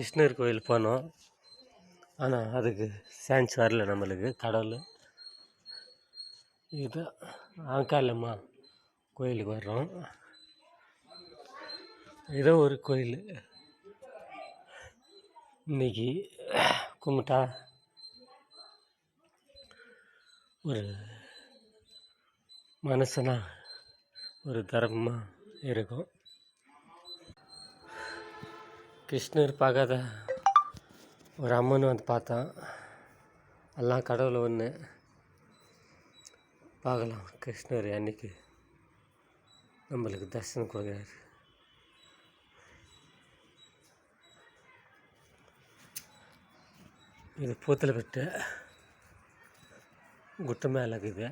கிருஷ்ணர் கோயில் போனோம். ஆனால் அதுக்கு சான்ஸ் வரல நம்மளுக்கு. கடவுள் இது ஆங்காளம்மா கோயிலுக்கு வர்றோம். ஏதோ ஒரு கோயில் இன்னைக்கு கும்பிட்டா ஒரு மனசுனா ஒரு தர்மமாக இருக்கும். கிருஷ்ணர் பார்க்காத ஒரு அம்மன் வந்து பார்த்தான். எல்லாம் கடவுளை ஒன்று பார்க்கலாம். கிருஷ்ணர் அன்னைக்கு நம்மளுக்கு தரிசனம் கொடுக்குறாரு. இது பூத்தலப்பட்டு குட்டை மேலே இருக்குது.